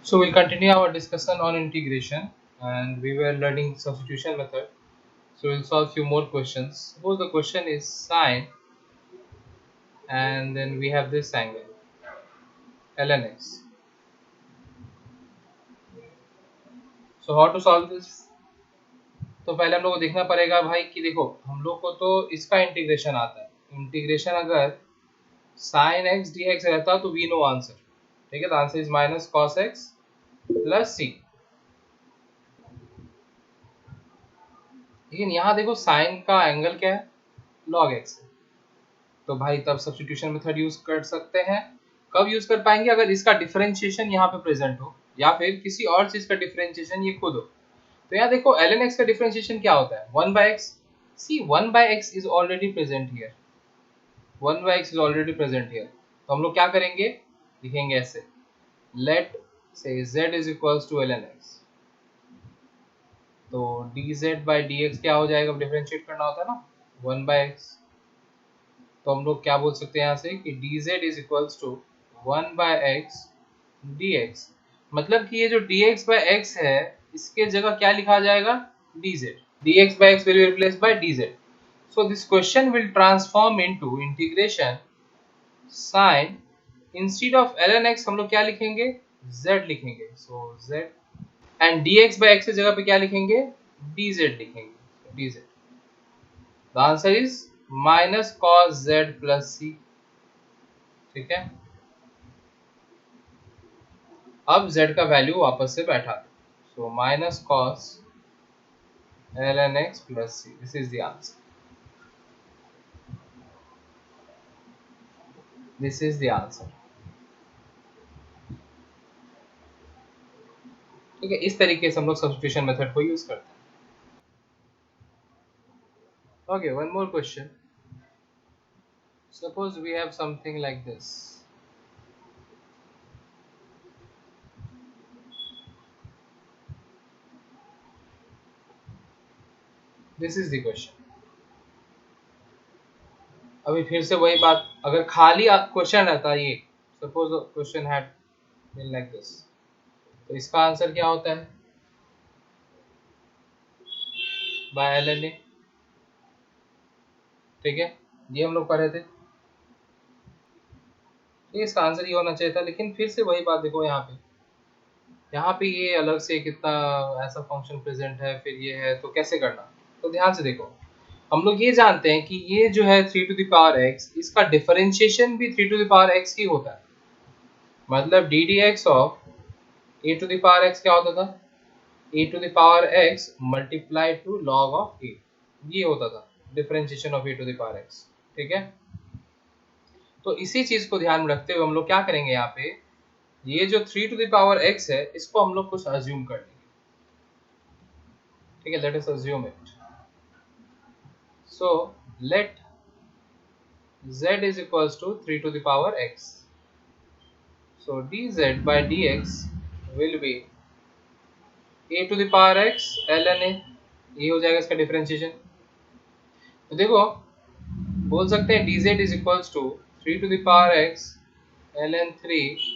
So we'll continue our discussion on integration, and we were learning substitution method. So we'll solve few more questions. Suppose the question is sine, and then we have this angle ln x. So how to solve this? तो पहले हम लोग को देखना पड़ेगा भाई कि देखो हम लोग को तो इसका इंटीग्रेशन आता है. इंटीग्रेशन अगर sin x dx रहता तो वी नो आंसर. ठीक है, तो answer is minus cos x plus C. लेकिन यहाँ देखो साइन का एंगल क्या है, log x. तो भाई तब सब्स्टिट्यूशन मेथड यूज कर सकते हैं. कब यूज कर पाएंगे? अगर इसका डिफरेंशिएशन यहाँ पे प्रेजेंट हो या फिर किसी और चीज का डिफरेंशिएशन ये खुद हो. तो यहाँ देखो ln x का डिफरेंशिएशन क्या होता है, 1/x. See 1/x is already present here. 1/x is already present here. तो हम लोग क्या करेंगे, लिखेंगे ऐसे, लेट से z is equals to ln x. तो dz/dx क्या हो जाएगा, डिफरेंशिएट करना होता है ना, 1/x. तो हम लोग क्या बोल सकते हैं यहाँ से कि dz is equals to 1/x dx. मतलब कि ये जो dx/x है इसके जगह क्या लिखा जाएगा, dz. dx/x will be replaced by dz. So this question will transform into integration sin. Instead of ln x हम लोग क्या लिखेंगे, z लिखेंगे. So z and dx/x की जगह पे क्या लिखेंगे, dz लिखेंगे. dz. The answer is minus cos z plus C. ठीक है, अब z का वैल्यू वापस से बैठा दो. So minus cos ln x plus C. This is the answer. This is the answer. ठीक है, इस तरीके से हम लोग सब्स्टिट्यूशन मेथड को यूज करते हैं. Okay, one more question. Suppose we have something like this. This is the question. अभी फिर से वही बात, अगर खाली क्वेश्चन रहता ये, suppose question had been like this, तो इसका आंसर क्या होता है, बाय ln a. ठीक है, ये हम लोग पढ़े थे. इसका आंसर ये होना चाहिए था. लेकिन फिर से वही बात देखो, यहाँ पे ये अलग से कितना ऐसा फंक्शन प्रेजेंट है, फिर ये है, तो कैसे करना. तो ध्यान से देखो, हम लोग ये जानते हैं कि ये जो है 3 टू द पावर x, इसका डिफरेंशिएशन भी 3 टू द पावर x ही होता है. मतलब D D X of a to the power x क्या होता था, a to the power x multiply to log of a. ये होता था differentiation of a to the power x. ठीक है, तो इसी चीज को ध्यान में रखते हुए हम लोग क्या करेंगे, यहाँ पे ये जो 3 टू द पावर x है इसको हम लोग कुछ अज्यूम कर लेंगे. ठीक है, let us assume it. So let z is equals to 3 to the power x. So dz by dx will be a to the power x ln a. ये हो जाएगा इसका डिफरेंशिएशन. तो देखो बोल सकते हैं dz is equals to 3 to the power x ln 3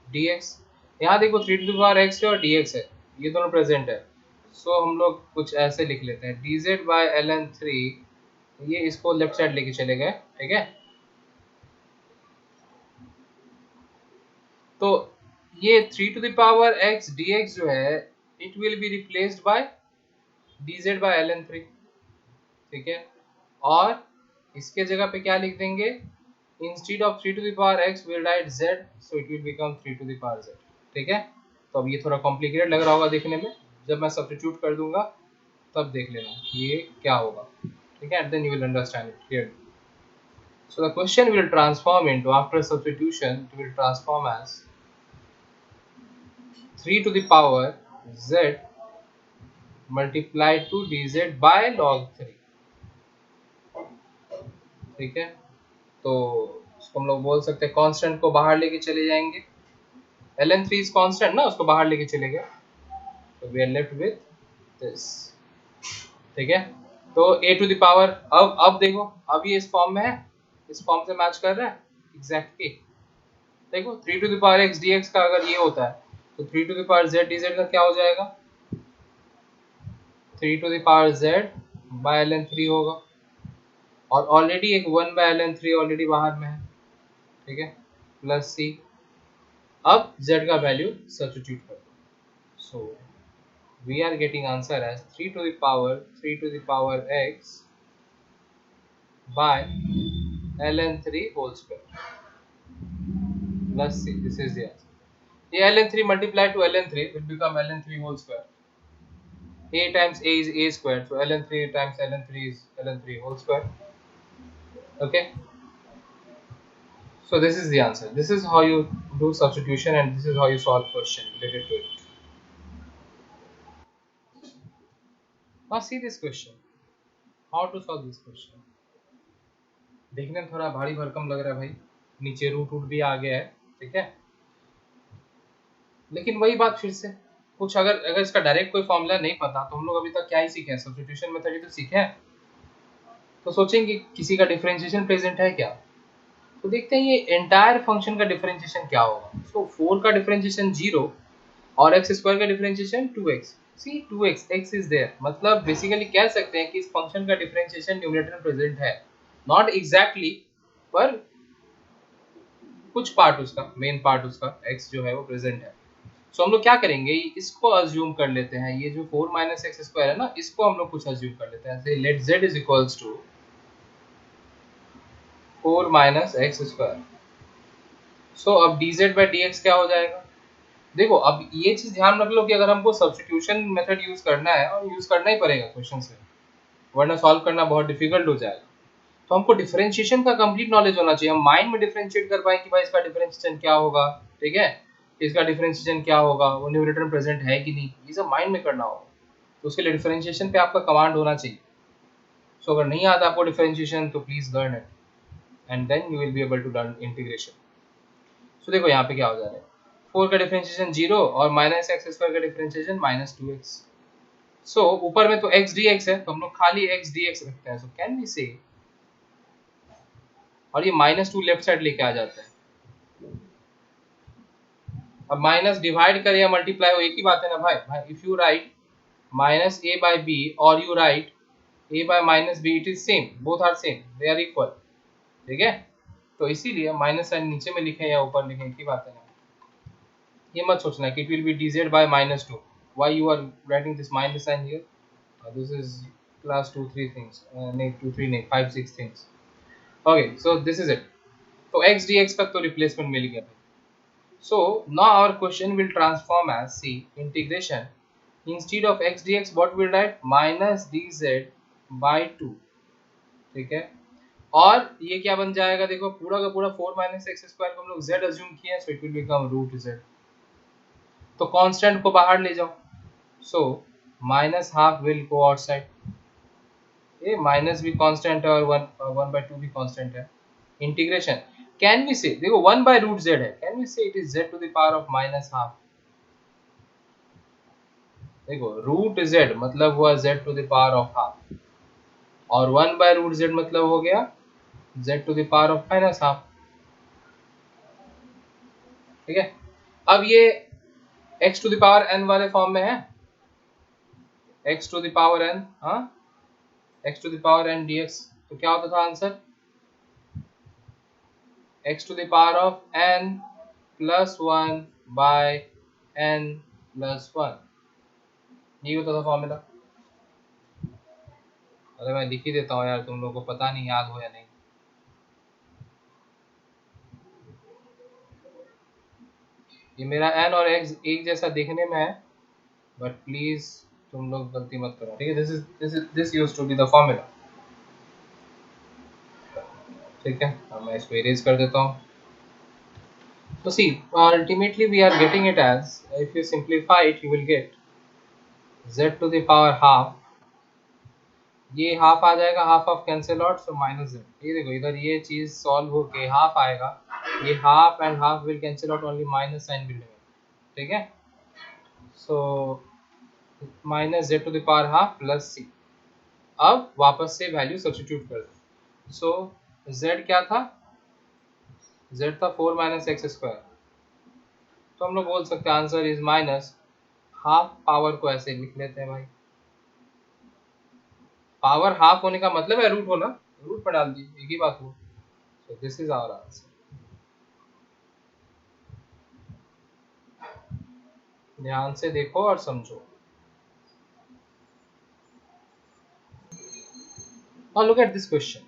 dx. यहाँ देखो 3 to the power x है और dx है, ये दोनों प्रेजेंट है. सो हम लोग कुछ ऐसे लिख लेते हैं, dz by ln 3. ये इसको लेफ्ट साइड लेके चले गए. ठीक है, तो ये 3 to the power x dx जो है it will be replaced by dz by ln 3. ठीक है, और इसके जगह पे क्या लिख देंगे, instead of 3 to the power x will write z, so it will become 3 to the power z. ठीक है, तो अब ये थोड़ा कॉम्प्लिकेटेड लग रहा होगा देखने में, जब मैं सब्स्टिट्यूट कर दूंगा तब देख लेना ये क्या होगा. ठीक है, then you will understand it clearly. So the question will transform into, after substitution, it will transform as 3 to the power z multiplied to dz by log 3. ठीक है, तो इसको हम लोग बोल सकते हैं कांस्टेंट को बाहर लेके चले जाएंगे. ln 3 इज कांस्टेंट ना, उसको बाहर लेके चले गए, तो we are left with this. ठीक है, तो a टू द पावर, अब देखो अब ये इस फॉर्म में है, इस फॉर्म से मैच कर रहा है एग्जैक्टली. देखो 3 to the power x dx का अगर ये होता है तो 3 to the power z dz का क्या हो जाएगा, 3 to the power z by ln 3 होगा, और ऑलरेडी एक 1 बाय ln 3 ऑलरेडी बाहर में है, ठीक है, प्लस c। अब z का वैल्यू सब्स्टिट्यूट कर दो, so we are getting answer as 3 to the power x by ln 3 whole square plus c, this is the answer. ये ln 3 multiplied to ln 3 will become ln 3 whole square. A times a is a square, so ln 3 times ln 3 is ln 3 whole square. Okay, so this is the answer. This is how you do substitution, and this is how you solve question related to it. Now see this question, how to solve this question. देखने में थोड़ा भारी भरकम लग रहा है भाई, नीचे रूट भी आ गया है, ठीक है, लेकिन वही बात फिर से, कुछ अगर इसका डायरेक्ट कोई फॉर्मूला नहीं पता तो हम लोग अभी तक क्या ही सीखे हैं, सब्स्टिट्यूशन मेथड ही तो सीखे हैं, तो सोचेंगे किसी का डिफरेंशिएशन प्रेजेंट है क्या, तो देखते हैं ये एंटायर फंक्शन का डिफरेंशिएशन क्या होगा। सो 4 का डिफरेंशिएशन 0 और x स्क्वायर का differentiation 2x, see 2x, x is there, मतलब बेसिकली कह सकते हैं कि इस फंक्शन का डिफरेंशिएशन न्यूमरेटर में प्रेजेंट है, नॉट एग्जैक्टली, पर कुछ पार्ट उसका, मेन पार्ट उसका x जो है वो प्रेजेंट है। सो हम लोग क्या करेंगे, इसको अज्यूम कर लेते हैं, ये जो 4 माइनस एक्स स्क्वायर है ना, इसको हम लोग कुछ अज्यूम कर लेते हैं, let z is equals to 4 minus x square. So अब dz बाई dx क्या हो जाएगा, देखो अब ये चीज ध्यान रख लो कि अगर हमको सब्स्टिट्यूशन मेथड यूज करना है, और यूज करना ही पड़ेगा क्वेश्चन से, वरना सॉल्व करना बहुत डिफिकल्ट हो जाएगा, तो हमको डिफरेंशिएशन का कंप्लीट नॉलेज होना चाहिए, हम माइंड में डिफरेंशिएट कर पाए कि भाई इसका डिफरेंशिएशन क्या होगा, ठीक है, इसका डिफरेंशिएशन क्या होगा, वो न्यूमरेटर में प्रेजेंट है कि नहीं, ये सब माइंड में करना होगा, तो उसके लिए डिफरेंशिएशन पे आपका कमांड होना चाहिए। सो अगर नहीं आता आपको डिफरेंशिएशन तो please learn it, and then you will be able to learn integration. So देखो यहाँ पे क्या हो जा रहा है, 4 का डिफरेंशिएशन 0 और माइनस एक्स स्क्वायर का डिफरेंशिएशन माइनस 2x। सो ऊपर में तो x dx है, तो हम लोग खाली x dx रखते हैं, सो कैन वी से, और ये -2 लेफ्ट साइड लेके आ जाता है, अब माइनस डिवाइड करे या मल्टीप्लाई हो एक ही बात है ना भाई, if you write minus a by b और you write a by minus b, it is same, both are same, they are equal, ठीक है, तो इसीलिए माइनस साइन नीचे में लिखे या ऊपर लिखे एक ही बात है ना, ये मत सोचना कि it will be dz by -2, why you are writing this minus sign here, this is class 2 3 things, नहीं 2 3 नहीं 5 6 things, okay, so this is it, तो x dx का तो रिप्लेसमेंट मिल गया भाई। So now our question will transform as, see, integration, instead of x dx what we'll write, minus dz by 2, ठीक है, और ये क्या बन जाएगा, देखो पूरा का पूरा 4 माइनस एक्स स्क्वायर को हम लोग z अज्यूम किए हैं, so it will become root z, तो कांस्टेंट को बाहर ले जाओ, so minus half will go outside, ये माइनस भी कांस्टेंट है और 1/2 भी कांस्टेंट है, इंटीग्रेशन कैन वी से, देखो 1 by root z है, कैन वी से it is z to the power of minus half, देखो रूट z मतलब हुआ z to the power of half, और 1 by root z मतलब हो गया z to the power of minus half, ठीक है, अब ये x to the power n वाले फॉर्म में है, x to the power n, हाँ x to the power n dx, तो क्या होता था answer, x to the power of n plus 1 by n plus 1, ये होता था फॉर्मूला। अरे मैं लिख ही देता हूँ यार, तुम लोगों को पता नहीं याद हो या नहीं, ये मेरा n और x एक जैसा देखने में है, बट प्लीज तुम लोग गलती मत करो, ठीक है, this used to be the formula, ठीक है, अब मैं इसको इरेज कर देता हूँ। So see, ultimately we are getting it as, if you simplify it, you will get z to the power half, ये हाफ आ जाएगा, half of cancel out, so minus z, ये देखो इधर ये चीज सॉल्व होके हाफ आएगा, ये half and half will cancel out, only minus sign will remain, ठीक है, so minus z to the power half plus c, अब वापस से वैल्यू सब्स्टिट्यूट कर दो, सो z क्या था, z था 4 माइनस एक्स स्क्वायर, तो हम लोग बोल सकते हैं answer is minus half power को ऐसे लिख लेते हैं भाई। पावर हाफ होने का मतलब है रूट होना, रूट पर डाल दीजिए, एक ही बात हो। So this is our answer. ध्यान से देखो और समझो। Now look at this question.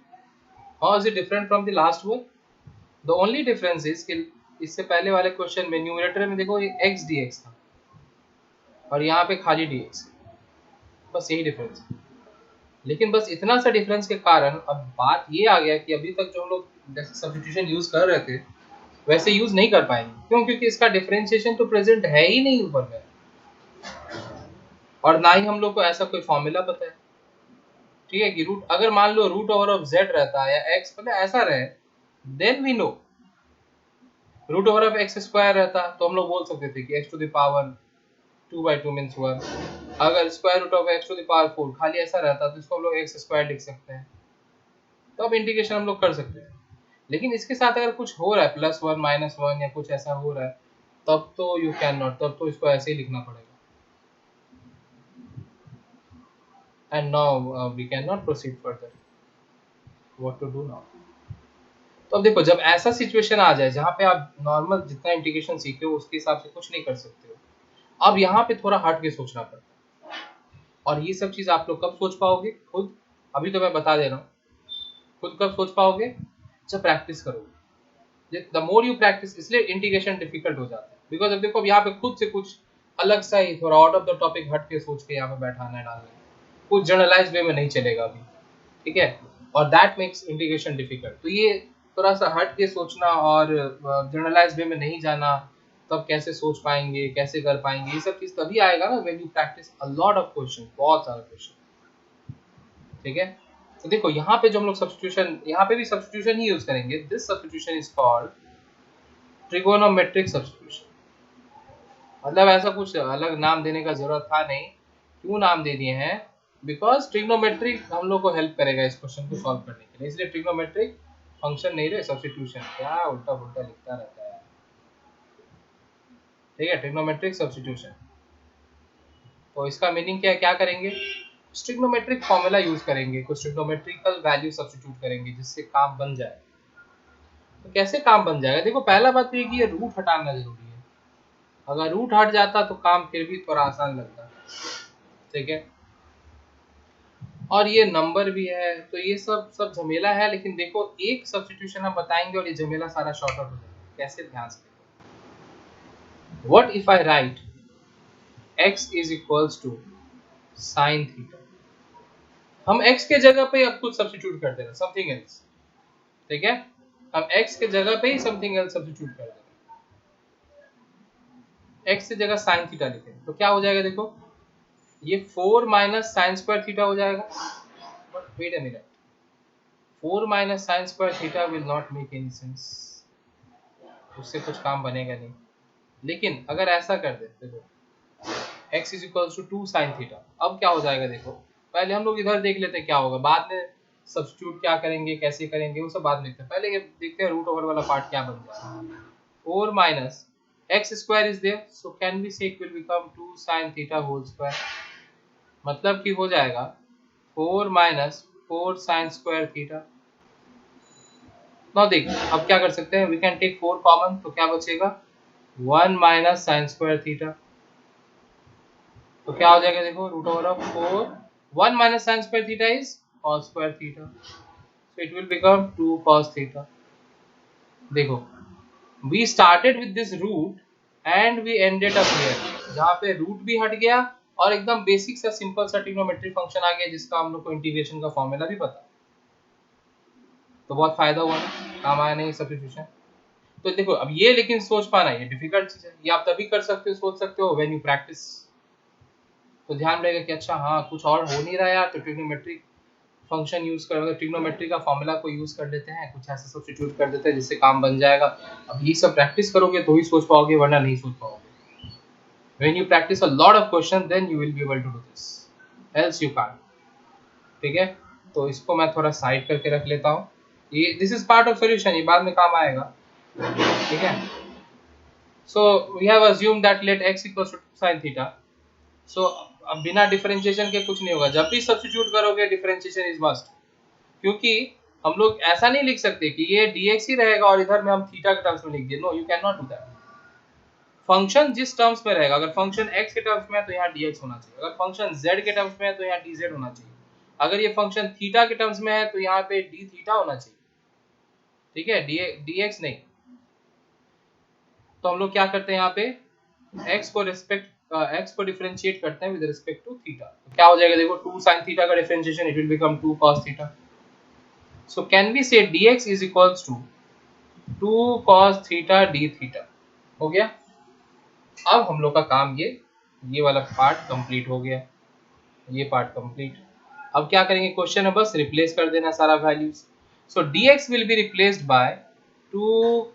How is it different from the last one? The only difference is कि इससे पहले वाले क्वेश्चन में न्यूमरेटर में देखो ये x dx था और यहाँ पे खाली dx, बस यही डिफरेंस है। लेकिन बस इतना सा डिफरेंस के कारण अब बात ये आ गया कि अभी तक जो हम लोग जैसे सब्स्टिट्यूशन यूज कर रहे थे वैसे यूज नहीं कर पाएंगे। क्यों? क्योंकि इसका डिफरेंशिएशन तो प्रेजेंट है ही नहीं ऊपर में, और ना ही हम लोग को ऐसा कोई फॉर्मूला पता है। ठीक है कि रूट अगर मान लो रूट ओवर ऑफ z रहता है या x मतलब ऐसा रहे, then we know. Root over of x square रहता तो हम लोग बोल सकते थे कि x to the power 2/2 means 1। अगर square root of x to the power 4 खाली ऐसा रहता तो इसको हम लोग x स्क्वायर लिख सकते हैं, तो अब इंटीग्रेशन हम लोग कर सकते हैं। लेकिन इसके साथ अगर कुछ हो रहा है +1 -1 या कुछ ऐसा हो रहा है तब तो यू कैन नॉट, तब तो इसको ऐसे ही लिखना पड़ेगा। And now we can not proceed further. What to do now? तो अब देखो जब ऐसा सिचुएशन आ जाए जहाँ पे आप नॉर्मल जितना इंटीग्रेशन सीखे हो उसके हिसाब से कुछ नहीं कर सकते हो, अब यहाँ पे थोड़ा हट के सोचना पड़ता है। और ये सब चीज आप लोग कब सोच पाओगे खुद? अभी तो मैं बता दे रहा हूँ, खुद कब सोच पाओगे? जब प्रैक्टिस करोगे। द मोर यू प्रैक्टिस, इसलिए इंटीग्रेशन डिफिकल्ट हो जाता है। बिकॉज अब देखो अब यहाँ पे खुद से कुछ अलग सा ही थोड़ा आउट ऑफ द टॉपिक हट के सोच के यहाँ पे बैठाना है, डालना है, कुछ जनरलाइज वे में नहीं चलेगा अभी। ठीक है, और दैट मेक्स इंटीग्रेशन डिफिकल्ट। तो ये थोड़ा सा हट के सोचना और जनरलाइज वे में नहीं जाना, तब कैसे सोच पाएंगे, कैसे कर पाएंगे, ये सब चीज तभी आएगा ना when you practice a lot of question, बहुत सारे क्वेश्चन। ठीक है, तो देखो यहाँ पे जो हम लोग सब्स्टिट्यूशन, यहाँ पे भी सब्स्टिट्यूशन ही यूज करेंगे। This substitution is called trigonometric substitution. मतलब ऐसा कुछ अलग नाम देने का जरूरत था नहीं। क्यों नाम दे दिए हैं? बिकॉज ट्रिग्नोमेट्रिक हम लोग को हेल्प करेगा इस क्वेश्चन को सॉल्व करने के लिए, इसलिए ट्रिग्नोमेट्रिक फंक्शन नहीं रहे सब्स्टिट्यूशन। क्या उल्टा पुल्टा लिखता रहता है। ठीक है, ट्रिग्नोमेट्रिक सब्स्टिट्यूशन। तो इसका मीनिंग क्या है? क्या करेंगे? ट्रिग्नोमेट्रिक फॉर्मूला यूज करेंगे, कुछ ट्रिग्नोमेट्रिकल वैल्यू सब्स्टिट्यूट करेंगे जिससे काम बन जाए। तो कैसे काम बन जाएगा? देखो पहला बात तो ये कि ये रूट हटाना जरूरी है। अगर रूट हट जाता तो काम फिर भी थोड़ा आसान लगता। ठीक है, और ये नंबर भी है, तो ये सब झमेला है। लेकिन देखो एक सब्स्टिट्यूशन हम बताएंगे और ये झमेला सारा शॉर्ट आउट हो जाएगा। कैसे? ध्यान से। What if I write x is equals to sine theta? हम x के जगह पे अब कुछ सब्स्टिट्यूट कर देना, समथिंग एल्स। ठीक है, हम x के जगह पे ही समथिंग एल्स सब्स्टिट्यूट कर देना। x की जगह साइन थीटा लिखें तो क्या हो जाएगा? देखो ये 4 माइनस साइन स्क्वायर थीटा हो जाएगा। But wait a minute, 4 minus sine square theta will not make any sense, उससे कुछ काम बनेगा नहीं। लेकिन अगर ऐसा कर दे, देखो x is equals to 2 sine theta, अब क्या हो जाएगा? देखो पहले हम लोग इधर देख लेते हैं क्या होगा, बाद में सब्स्टिट्यूट क्या करेंगे, कैसे करेंगे, वो सब बाद में देखते हैं। पहले ये देखते हैं रूट ओवर वाला पार्ट क्या बन जाएगा। 4 minus x square is there, so can be say it will become 2 sine theta whole square. मतलब कि हो जाएगा 4 minus 4 sine square theta. Now देख अब क्या कर सकते हैं, वी कैन टेक 4 कॉमन, तो क्या बचेगा? 1 माइनस साइन स्क्वायर थीटा। तो क्या हो जाएगा? देखो root over of 4, 1 minus sine square theta is cos square theta, so it will become 2 cos theta. देखो we started with this root and we ended up here, जहाँ पे root भी हट गया और एकदम बेसिक सा सिंपल सा ट्रिग्नोमेट्रिक फंक्शन आ गया जिसका हम लोग को इंटीग्रेशन का फॉर्मूला भी पता। तो बहुत फायदा हुआ ना, काम आया नहीं सब्स्टिट्यूशन। तो देखो अब ये लेकिन सोच पाना ये डिफिकल्ट चीज है, ये आप तभी कर सकते हो, सोच सकते हो व्हेन यू प्रैक्टिस। तो ध्यान रहेगा कि अच्छा हाँ कुछ और हो नहीं रहा यार, तो ट्रिग्नोमेट्रिक फंक्शन यूज कर, मतलब ट्रिग्नोमेट्री का फॉर्मूला को यूज कर लेते हैं, कुछ ऐसा सब्स्टिट्यूट कर देते हैं जिससे काम बन जाएगा। अब ये सब प्रैक्टिस करोगे तो ही सोच पाओगे, वरना नहीं सोच पाओगे। When you practice a lot of questions, then you will be able to do this. Else you can't. ठीक है, तो इसको मैं थोड़ा साइड करके रख लेता हूँ। ये this is part of solution, ये बाद में काम आएगा। ठीक है, So we have assumed that let x equals to 2 sin theta. So अब बिना डिफरेंशिएशन के कुछ नहीं होगा, जब भी सब्स्टिट्यूट करोगे डिफरेंशिएशन इज मस्ट, क्योंकि हम लोग ऐसा नहीं लिख सकते कि ये dx ही रहेगा और इधर में हम थीटा के टर्म्स में लिख दिए, no you can not do that. Function जिस टर्म्स में रहेगा, अगर फंक्शन x के टर्म्स में है तो यहाँ dx होना चाहिए, अगर फंक्शन z के टर्म्स में है तो यहाँ dz होना चाहिए, अगर ये फंक्शन थीटा के टर्म्स में है तो यहाँ पे d थीटा होना चाहिए, ठीक है, dx नहीं। तो हम लोग क्या करते हैं यहाँ पे x को डिफरेंशिएट करते हैं विद रिस्पेक्ट टू थीटा, तो क्या हो जाएगा देखो, 2 sin थीटा का differentiation it will become 2 cos theta. So can we say dx is equals to 2 cos theta d theta. हो गया। अब हम लोग का काम ये वाला पार्ट कंप्लीट हो गया, ये पार्ट कंप्लीट। अब क्या करेंगे, क्वेश्चन में बस रिप्लेस कर देना सारा values. So dx will be replaced by 2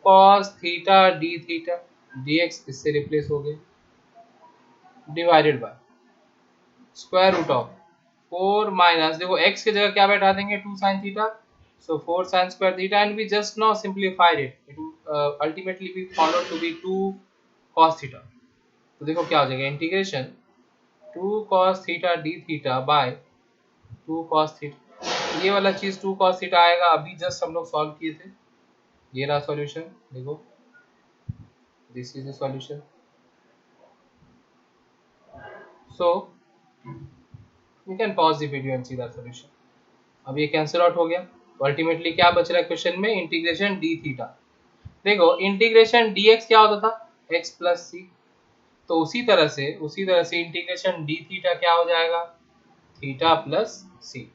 cos theta d theta, dx इससे रिप्लेस हो गए, divided by square root of 4 minus, देखो x की जगह क्या बैठा देंगे 2 sin theta, so 4 sin square theta and we just now simplified it, it ultimately we found out to be 2 cos theta। तो देखो क्या हो जाएगा, integration 2 cos theta d theta by 2 cos theta, ये वाला चीज 2 cos थीटा आएगा, अभी जस्ट हम लोग सॉल्व किए थे, ये रहा सॉल्यूशन, देखो this is the solution. So you can pause the video and see the solution. अब ये कैंसिल आउट हो गया, तो अल्टीमेटली क्या बच रहा है क्वेश्चन में, इंटीग्रेशन d थीटा। देखो इंटीग्रेशन dx क्या होता था, x प्लस सी, तो उसी तरह से इंटीग्रेशन d थीटा क्या हो जाएगा, थीटा प्लस सी।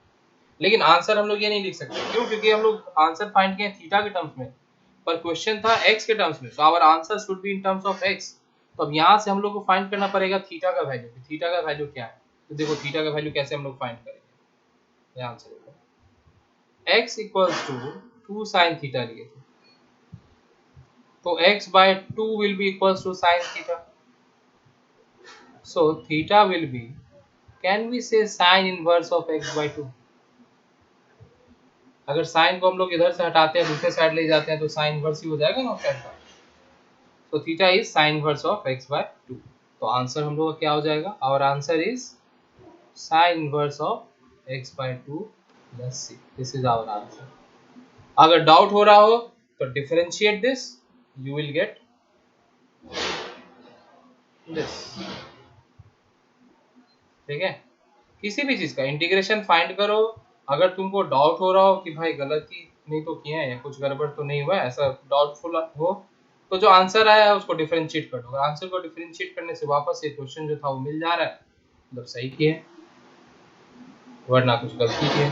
लेकिन आंसर हम लोग ये नहीं लिख सकते, क्यों, क्योंकि हम लोग आंसर फाइंड किए थीटा के टर्म्स में, पर क्वेश्चन था x के टर्म्स में, so our answer should be in terms of x। तो अब यहाँ से हम लोग को फाइंड करना पड़ेगा थीटा का वैल्यू, थीटा का वैल्यू क्या है। तो देखो थीटा का वैल्यू कैसे हम लोग फाइंड करेंगे, ध्यान से देखो, x equals to 2 sin theta लिए थे, तो x by 2 will be equals to sin theta, so theta will be, can we say sin inverse of x by 2। अगर साइन को हम लोग इधर से हटाते हैं दूसरे साइड ले जाते हैं तो साइन इनवर्स ही हो जाएगा ना साइड का, तो theta is sine inverse of x by 2। तो आंसर हम लोग का क्या हो जाएगा, our answer is sine inverse of x by 2 plus c, this is our answer. अगर डाउट हो रहा हो तो differentiate this, you will get this, ठीक है। किसी भी चीज का इंटीग्रेशन फाइंड करो, अगर तुमको डाउट हो रहा हो कि भाई गलती नहीं तो किए हैं या कुछ गड़बड़ तो नहीं हुआ, ऐसा डाउटफुल हो, तो जो आंसर आया है उसको डिफरेंशिएट कर दो, अगर आंसर को डिफरेंशिएट करने से वापस ये क्वेश्चन जो था वो मिल जा रहा है, मतलब सही किए, वरना कुछ गलती किए,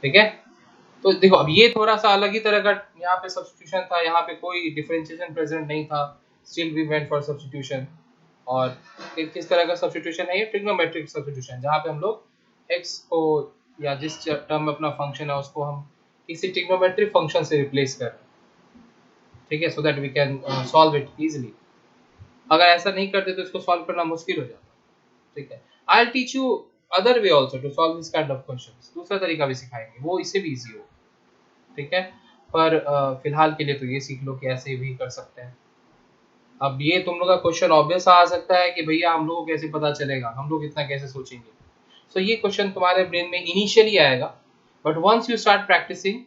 ठीक है। तो देखो अब ये थोड़ा सा अलग ही तरह का यहाँ पे सब्स्टिट्यूशन था, यहाँ पे कोई डिफरेंशिएशन प्रेजेंट नहीं था, still we went for substitution. और किस तरह का सब्स्टिट्यूशन है ये, ट्रिग्नोमेट्रिक सब्स्टिट्यूशन, जहाँ पे हम लोग x को या जिस टर्म में अपना फंक्शन है उसको हम किसी ट्रिग्नोमेट्रिक फंक्शन से रिप्लेस कर, ठीक है, so that we can solve it easily. अगर ऐसा नहीं करते तो इसको सॉल्व करना मुश्किल हो जाता, ठीक है। I will teach you other way also to solve this kind of questions, दूसरा तरीका भी सिखाएंगे, वो इससे भी इजी हो, ठीक है। पर फिलहाल के लिए तो ये सीख लो कि ऐसे भी कर सकते हैं। अब ये तुम लोग का क्वेश्चन ऑब्वियस आ सकता है कि भैया हम लोग को कैसे पता चलेगा, हम लोग इतना कैसे सोचेंगे। सो ये क्वेश्चन तुम्हारे ब्रेन में इनिशियली आएगा, but once you start practising,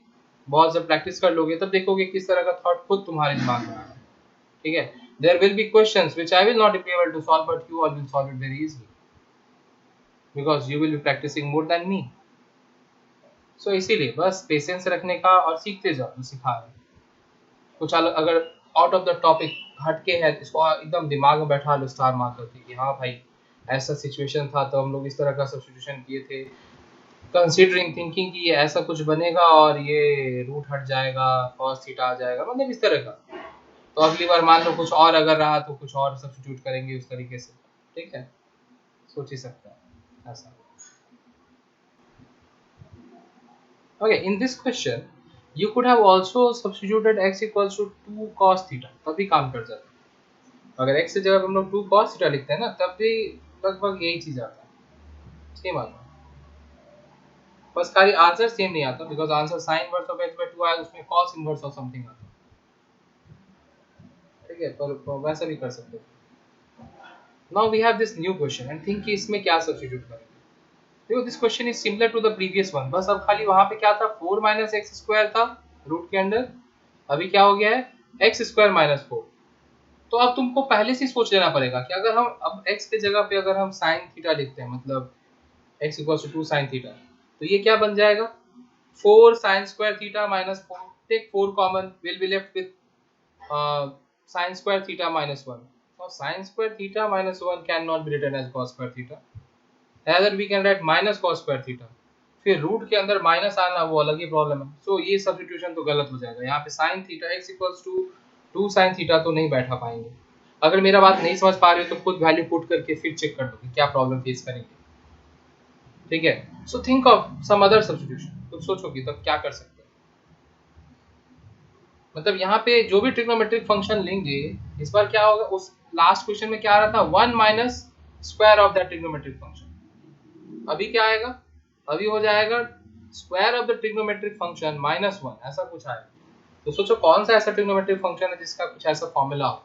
बहुत जब प्रैक्टिस कर लोगे तब देखोगे किस तरह का थॉट खुद तुम्हारे दिमाग में आ रहा है, ठीक है। There will be questions which I will not be able to solve, but you all will solve it very easily because you will be practising more than me. So इसीलिए बस पेशेंस रखने का और सीखते जाओ, सिखा रहे कुछ अलग, अगर आउट ऑफ द टॉपिक हटके है इसको एकदम दिमाग में बैठा लो स्टार मार्क करके कि हाँ भाई ऐसा सिचुएशन था तो हम लोग इस तरह का सब्स्टिट्यूशन किए थे, कंसीडरिंग थिंकिंग कि ये ऐसा कुछ बनेगा और ये रूट हट जाएगा, cos थीटा आ जाएगा, मतलब इस तरह का। तो अगली बार मान लो कुछ और अगर रहा तो कुछ और सब्स्टिट्यूट करेंगे उस तरीके से, ठीक है, सोच ही सकते हैं ऐसा। Okay, in this question, you could have also substituted x equals to 2 cos theta, तभी काम कर जाता। अगर x की जगह हम लोग 2 cos theta लिखते हैं ना, तब भी लगभग यही चीज आता है, सेम आता है, बस खाली आंसर सेम नहीं आता, because answer sin inverse of x by 2 आया, उसमें cos इनवर्स ऑफ समथिंग आता है, ठीक है। ठीक है, पर वैसा भी कर सकते हो। Now we have this new question and think कि इसमें क्या सब्स्टिट्यूट करेंगे। देखो this question is similar to the previous one, बस अब खाली वहां पे क्या था 4 माइनस एक्स स्क्वायर था रूट के अंदर, अभी क्या हो गया है एक्स स्क्वायर माइनस 4। तो अब तुमको पहले से सोच लेना पड़ेगा कि अगर हम अब x के जगह पे अगर हम साइन थीटा लिखते हैं, मतलब x equals to 2 sine theta, तो ये क्या बन जाएगा 4 sine square theta minus 4, take 4 common, will be left with sine square theta minus 1। और sine square theta minus 1 can not be written as cos square theta, rather we can write minus cos square theta. फिर root के अंदर minus आना वो अलग ही problem है। सो ये substitution तो गलत हो जाएगा, यहाँ पे sine theta x equals to 2 sine theta तो नहीं बैठा पाएंगे। अगर मेरा बात नहीं समझ पा रहे हो तो खुद वैल्यू पुट करके फिर चेक कर लो कि क्या प्रॉब्लम फेस करेंगे, ठीक है। So think of some other substitution, कुछ सोचो कि तब क्या कर सकते हैं। मतलब यहाँ पे जो भी ट्रिग्नोमेट्रिक फंक्शन लेंगे इस बार क्या होगा, उस लास्ट क्वेश्चन में क्या आ रहा था 1 minus square of that trigonometric function, अभी क्या आएगा, अभी हो जाएगा square of the trigonometric function minus 1, ऐसा कुछ आएगा। तो सोचो कौन सा ऐसा ट्रिग्नोमेट्रिक फंक्शन है जिसका कुछ ऐसा फॉर्मूला हो।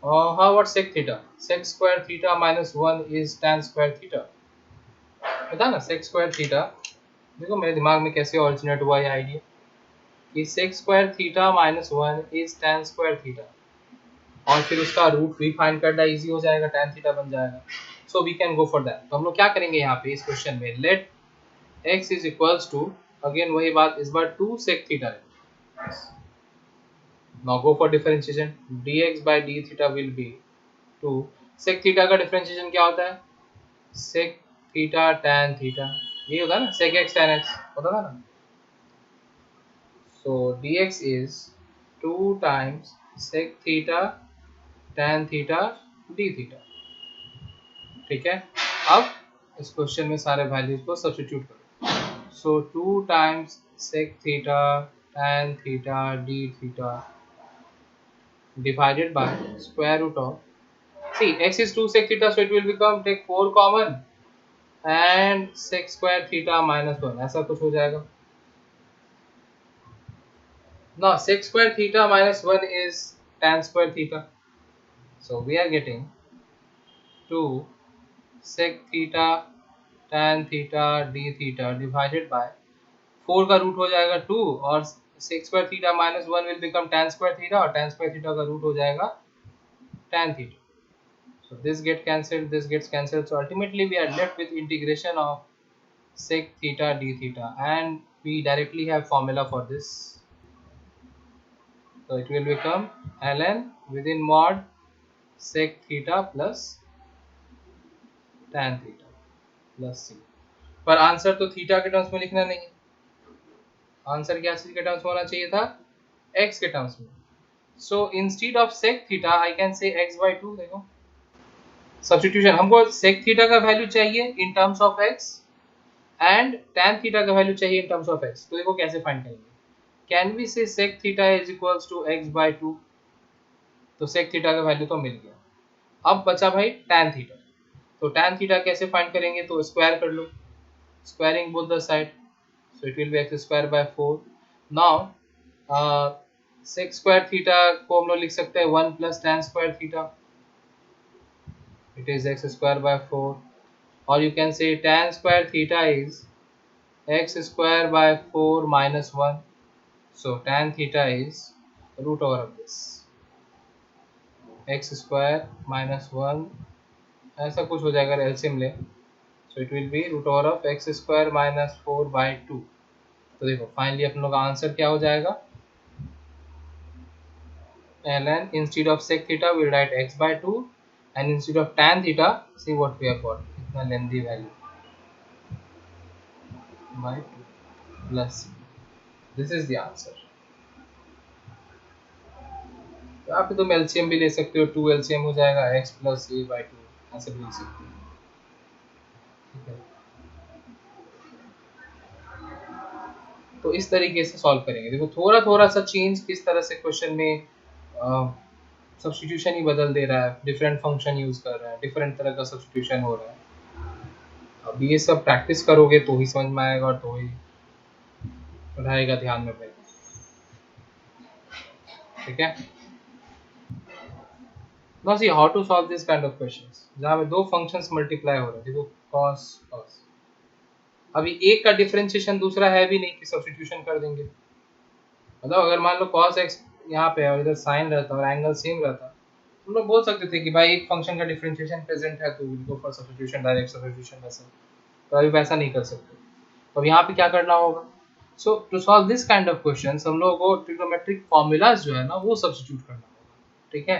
How about sec theta, sec square theta minus 1 is tan square theta, पता ना sec स्क्वायर थीटा। देखो मेरे दिमाग में कैसे ऑरिजिनेट हुआ ये आइडिया कि sec square theta minus 1 is tan square theta, और फिर उसका रूट भी फाइंड करना इजी हो जाएगा, tan थीटा बन जाएगा। So we can go for that. तो हम लोग क्या करेंगे यहाँ पे इस क्वेश्चन में, let x is equals to, again वही बात, इस बार 2 sec थीटा है। Now go for differentiation, dx by d theta will be 2 sec theta का डिफरेंशिएशन क्या होता है, sec थीटा tan थीटा, ये होता है ना sec x tan x होता था ना। so dx is 2 times sec theta tan theta d theta, ठीक है। अब इस क्वेश्चन में सारे वैल्यूज को सब्स्टिट्यूट करो। so 2 times sec theta tan theta d theta divided by square root of, see x is 2 sec theta, so it will become, take 4 common and sec square theta minus 1, ऐसा कुछ हो जाएगा। now sec square theta minus 1 is tan square theta, so we are getting 2 sec theta tan theta d theta divided by 4 का root हो जाएगा 2, और sec square theta minus 1 will become tan square theta, और tan square theta का root हो जाएगा tan theta। So this gets cancelled, this gets cancelled. So ultimately we are left with integration of sec theta d theta, and we directly have formula for this. So it will become ln within mod sec theta plus tan theta plus c। पर answer तो theta के terms में लिखना नहीं है, answer क्या के terms में होना चाहिए था, x के टर्म्स में। So instead of sec theta I can say x by 2। देखो सब्स्टिट्यूशन, हमको sec थीटा का वैल्यू चाहिए इन terms of x and tan theta का वैल्यू चाहिए इन टर्म्स ऑफ x। तो देखो कैसे फाइंड करेंगे, can we say sec theta is equals to x by 2, तो sec थीटा का वैल्यू तो मिल गया। अब बचा भाई tan थीटा, तो tan थीटा कैसे फाइंड करेंगे, तो स्क्वायर कर लो, squaring both the side, so it will be x square by 4। Now sec square theta को हम लोग लिख सकते हैं 1 plus tan square theta, it is x square by 4, or you can say tan square theta is x square by 4 minus 1, so tan theta is root over of this x square minus 1, ऐसा कुछ हो जाएगा LCM ले, so it will be root over of x square minus 4 by 2। तो देखो finally अपन लोग का answer क्या हो जाएगा, ln instead of sec theta we write x by 2, and instead of tan theta see what we have got, इतना lengthy value by 2 plus this is the answer। तो आप तुम एलसीएम भी ले सकते हो, 2 एलसीएम हो जाएगा x प्लस a by 2, ऐसे भी लिख सकते हो, ठीक है। तो इस तरीके से सॉल्व करेंगे। देखो थोड़ा थोड़ा सा चेंज किस तरह से क्वेश्चन में सब्स्टिट्यूशन ही बदल दे रहा है, डिफरेंट फंक्शन यूज कर रहा है, डिफरेंट तरह का सब्स्टिट्यूशन हो रहा है। अब ये सब प्रैक्टिस करोगे तो ही समझ में आएगा, और तो ही रहेगा ध्यान में, ठीक है। Now see how to solve this kind of questions जहाँ पे दो functions multiply हो रहे हैं. देखो cos cos. अभी एक का डिफरेंशिएशन दूसरा है भी नहीं कि सब्स्टिट्यूशन कर देंगे. मतलब अगर मान लो cos x यहाँ पे है और इधर sin रहता और एंगल सेम रहता, हम लोग बोल सकते थे कि भाई एक फंक्शन का डिफरेंशिएशन प्रेजेंट है तो will go for substitution, direct substitution वैसा. तो अभी वैसा नहीं कर सकते. तो अब यहाँ पे क्या करना होगा? So to solve this kind of questions हम लोगों को ट्रिग्नोमेट्रिक फॉर्मूलाज जो है ना वो सब्स्टिट्यूट करना होगा. ठीक है,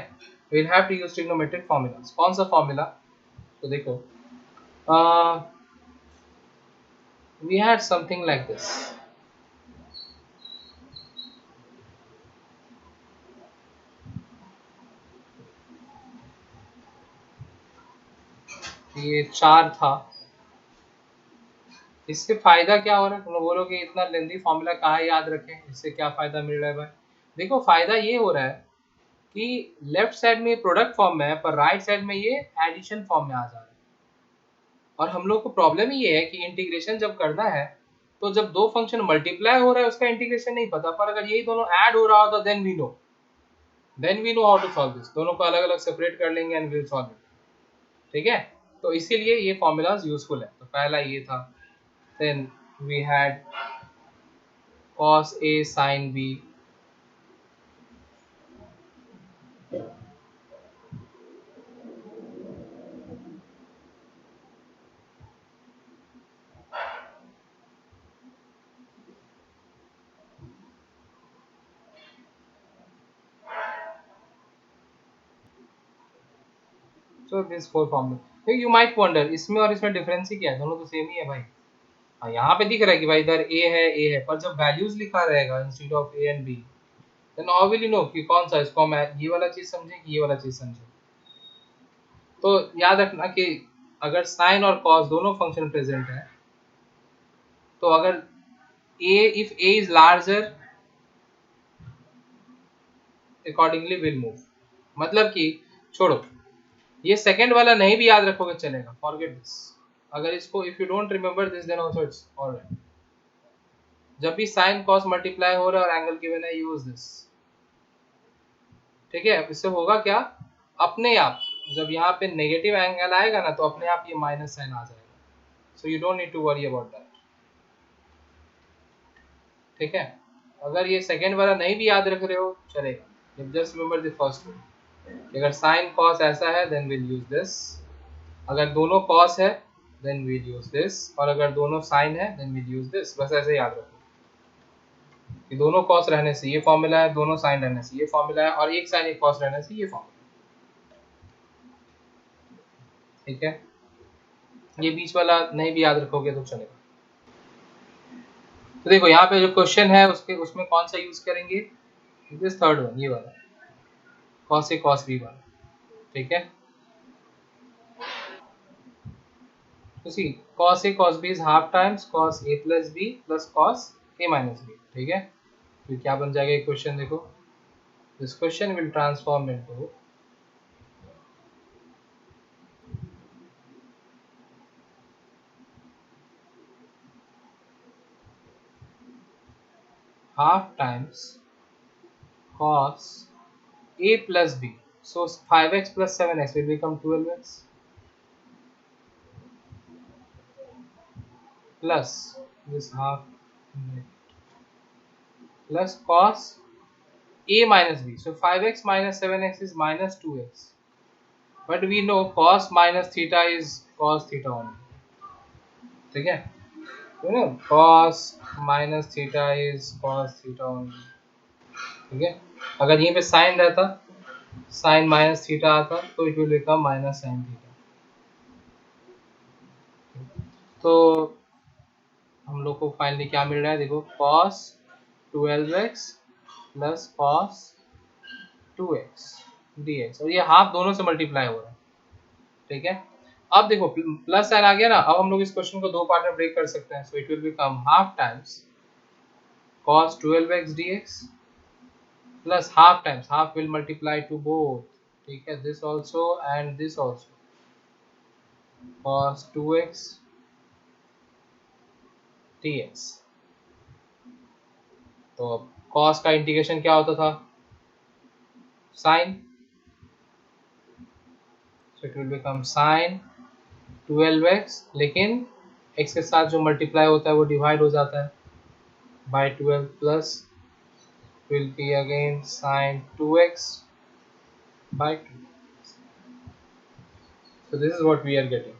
we will have to use trigonometric formulas. कौन सा फॉर्मूला? तो देखो we had something like this. ये 4 था. इससे फायदा क्या हो रहा है? तुम लोग बोलोगे इतना लेंथी फॉर्मूला कहाँ याद रखें, इससे क्या फायदा मिल रहा है भाई? देखो फायदा ये हो रहा है कि लेफ्ट साइड में प्रोडक्ट फॉर्म में है पर राइट साइड में ये एडिशन फॉर्म में आ जा रहा है. और हम लोग को प्रॉब्लम ये है कि इंटीग्रेशन जब करना है तो जब दो फंक्शन मल्टीप्लाई हो रहा है उसका इंटीग्रेशन नहीं पता, पर अगर यही दोनों ऐड हो रहा होता then we know how to solve this. दोनों को अलग अलग सेपरेट कर लेंगे एंड विल सॉल्व इट. ठीक है, तो इसीलिए ये फॉर्मूलाज यूजफुल है. तो पहला ये था. Then we had cos a sin b. So this four formula. You might wonder इसमें और इसमें डिफरेंस ही क्या है? दोनों तो सेम ही है भाई. हाँ यहाँ पे दिख रहा है कि भाई इधर a है पर जब वैल्यूज लिखा रहेगा instead of a and b then how will you know कि कौन सा इसको मैं ये वाला चीज समझे कि ये वाला चीज समझे. तो याद रखना कि अगर साइन और कॉस दोनों फंक्शन प्रेजेंट है तो अगर if a is larger accordingly will move. मतलब कि छोड़ो, ये सेकंड वाला नहीं भी याद रखोगे चलेगा. Forget this. अगर इसको if you don't remember this then also it's alright. जब भी साइन कॉस मल्टीप्लाई हो रहा है और एंगल गिवन है यूज दिस. ठीक है, इससे होगा क्या? अपने आप जब यहाँ पे नेगेटिव एंगल आएगा ना तो अपने आप ये माइनस साइन आ जाएगा. So you don't need to worry about that. ठीक है, अगर ये सेकंड वाला नहीं भी याद रख रहे हो चलेगा. Just remember the first one. अगर साइन कॉस ऐसा है देन विल यूज दिस. अगर दोनों कॉस है देन विल यूज दिस. और अगर दोनों साइन है देन विल यूज दिस. बस ऐसे याद रखो कि दोनों कॉस रहने से ये फॉर्मूला है, दोनों साइन रहने से ये फॉर्मूला है, और एक साइन एक कॉस रहने से ये फॉर्मूला. ठीक है, ये बीच वाला नहीं भी याद रखोगे तो चलेगा. तो देखो यहाँ पे जो क्वेश्चन है उसमें कौन सा यूज करेंगे? दिस थर्ड वन, ये वाला cos a cos b वाला. ठीक है, तो सी cos a cos b is half times cos a plus b plus cos a minus b. ठीक है, तो क्या बन जाएगा ये क्वेश्चन? देखो this question will transform into half times cos a plus b. So 5x plus 7x will become 12x plus this half plus cos a minus b. So 5x minus 7x is minus 2x. But we know cos minus theta is cos theta only. ठीक है, तो ना cos minus theta is cos theta only. ठीक है, अगर यहीं पे sign रहता, साइन माइनस थीटा आता तो it will become minus sign theta. तो हम लोग को फाइनली क्या मिल रहा है? देखो cos 12x plus cos 2x dx, और ये हाफ दोनों से मल्टीप्लाई हो रहा है. ठीक है, अब देखो प्लस साइन आ गया ना. अब हम लोग इस क्वेश्चन को दो पार्ट में ब्रेक कर सकते हैं. सो it will become half times cos 12x dx plus half times, half will multiply to both. ठीक है, this also and this also, cos 2x dx. तो cos का इंटीग्रेशन क्या होता था? Sine. So it will become sine 12x, लेकिन x के साथ जो मल्टीप्लाई होता है वो डिवाइड हो जाता है by 12 plus will be again sin 2x by 2. So this is what we are getting.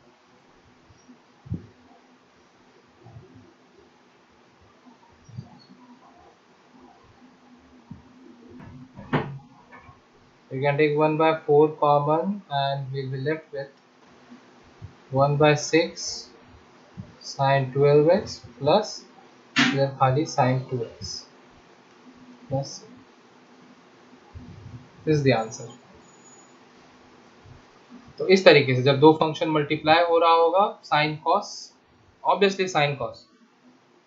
We can take 1 by 4 common and we'll be left with 1 by 6 sin 12x plus then खाली sin 2x plus this is the answer. तो इस तरीके से जब दो function multiply हो रहा होगा sine cos, obviously sine cos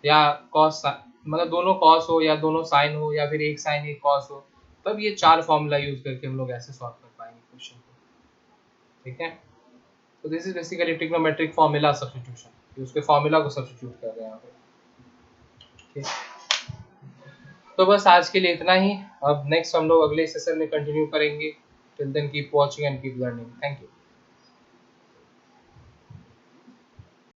या कॉस, मतलब दोनों कॉस हो या दोनों साइन हो या फिर एक साइन एक कॉस हो, तब ये चार फॉर्मूला यूज करके हम लोग ऐसे सॉल्व कर पाएंगे क्वेश्चन को, ठीक है। तो this is basically trigonometric formula substitution, उसके फॉर्मूला को सब्स्टिट्यूट कर रहे हैं यहाँ पे, ठीक। तो बस आज के लिए इतना ही, अब नेक्स्ट हम लोग अगले सेशन में कंटिन्यू करेंगे। Till then keep watching and keep learning. Thank you.